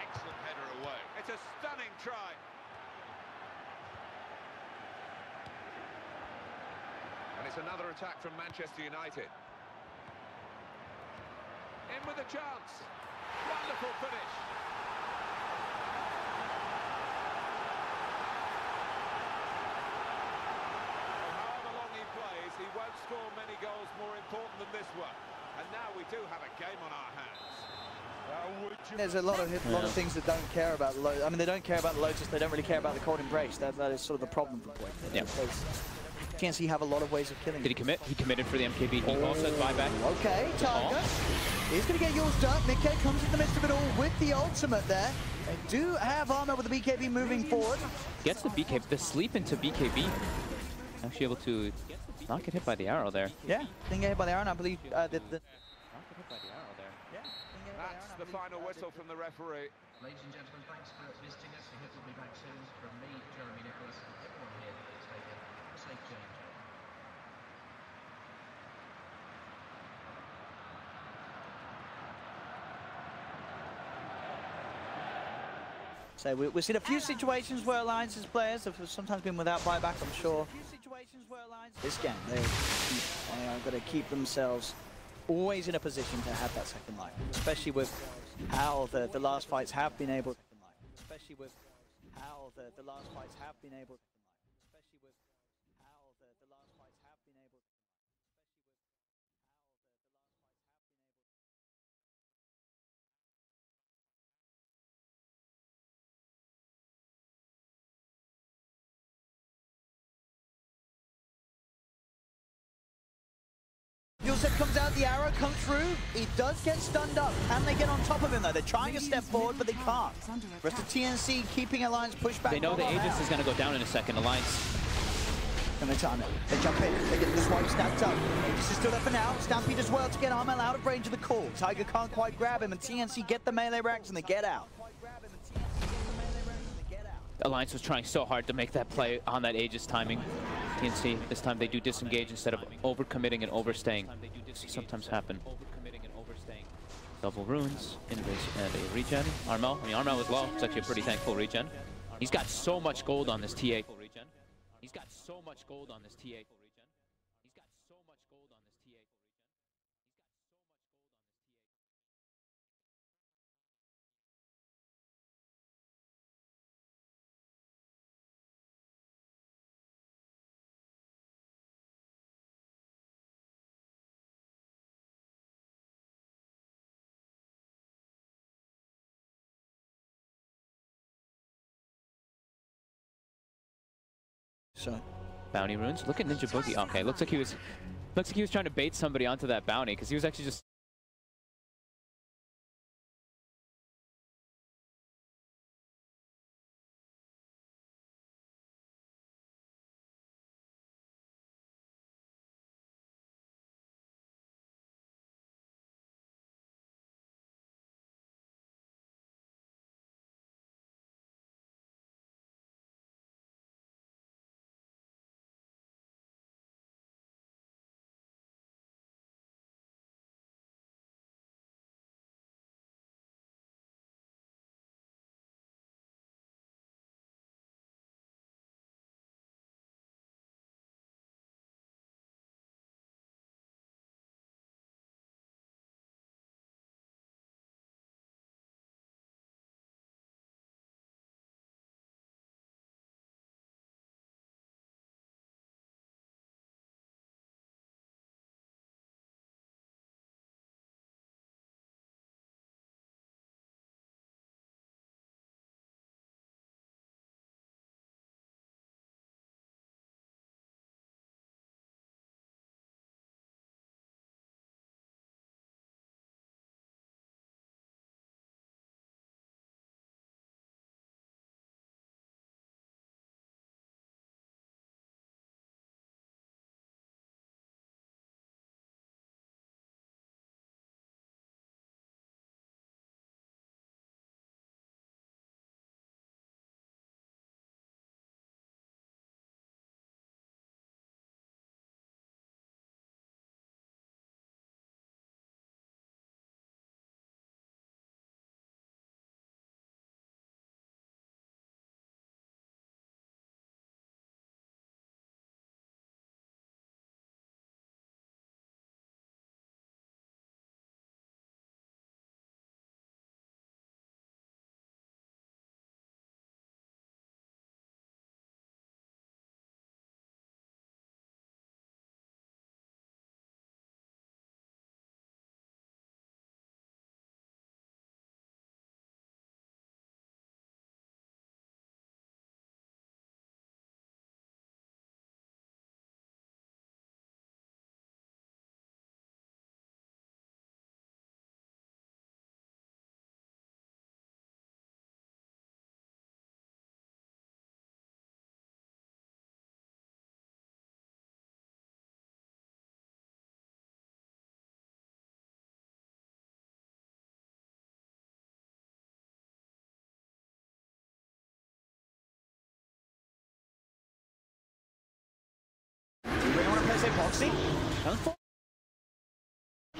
Excellent header away. It's a stunning try. And it's another attack from Manchester United. In with a chance. Wonderful finish. However long he plays, he won't score many goals more important than this one. And now we do have a game on our hands. There's a lot of things that don't care about Lotus. I mean, they don't care about the Lotus. They don't really care about the Cold Embrace. That is sort of the problem for Point. Yeah. TNC have a lot of ways of killing. Did he commit? He committed for the MKB. He also has buyback. Okay, Tiger. He's going to get yours done. Mickey comes in the midst of it all with the ultimate there. They do have armor with the BKB moving forward. Gets the BKB, the sleep into BKB. Actually able to not get hit by the arrow there. Yeah, didn't get hit by the arrow, and I believe Not get hit by the arrow there. Yeah, that's the final whistle from the referee. Ladies and gentlemen, thanks for visiting us. We hope you'll be back soon. From me, Jeremy Nicholas, and everyone here at the stadium, safe journey. So we've seen a few situations where Alliance's players have sometimes been without buyback, I'm sure. This game, they are going to keep themselves always in a position to have that second life, especially with how the last fights have been able. Yusef comes out, the arrow comes through, he does get stunned up. Can they get on top of him though? They're trying to step forward, but they can't. Rest of TNC keeping Alliance push back. They know the Aegis is going to go down in a second. Alliance. And they time it. They jump in, they get the swipe stacked up. Aegis is still there for now. Stampede as well to get Armel out of range of the call. Tiger can't quite grab him, and TNC get the melee racks and they get out. Alliance was trying so hard to make that play on that Aegis timing. TNC, this time they do disengage instead of overcommitting and overstaying. Sometimes happen. Double runes, invis, and a regen. Armel, Armel was low. It's actually a pretty thankful regen. He's got so much gold on this TA. He's got so much gold on this TA. So, bounty runes. Look at Ninja Boogie. Okay, looks like he was trying to bait somebody onto that bounty because he was actually just. Boxy.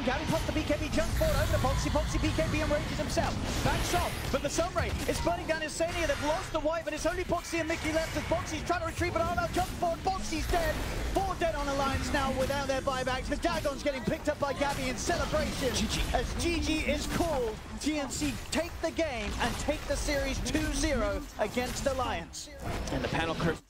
Gabby pop the BKB, jumps forward over to Boxy. Boxy BKB enrages himself. Backs off, but the Sunray is burning down Insania. They've lost the white, but it's only Boxy and Mickey left as Boxy's trying to retreat, but Arno jumps forward. Boxy's dead. 4 dead on Alliance now without their buybacks. The Dagon's getting picked up by Gabby in celebration. GG. As GG is called, TNC take the game and take the series 2-0 against Alliance. And the panel curse.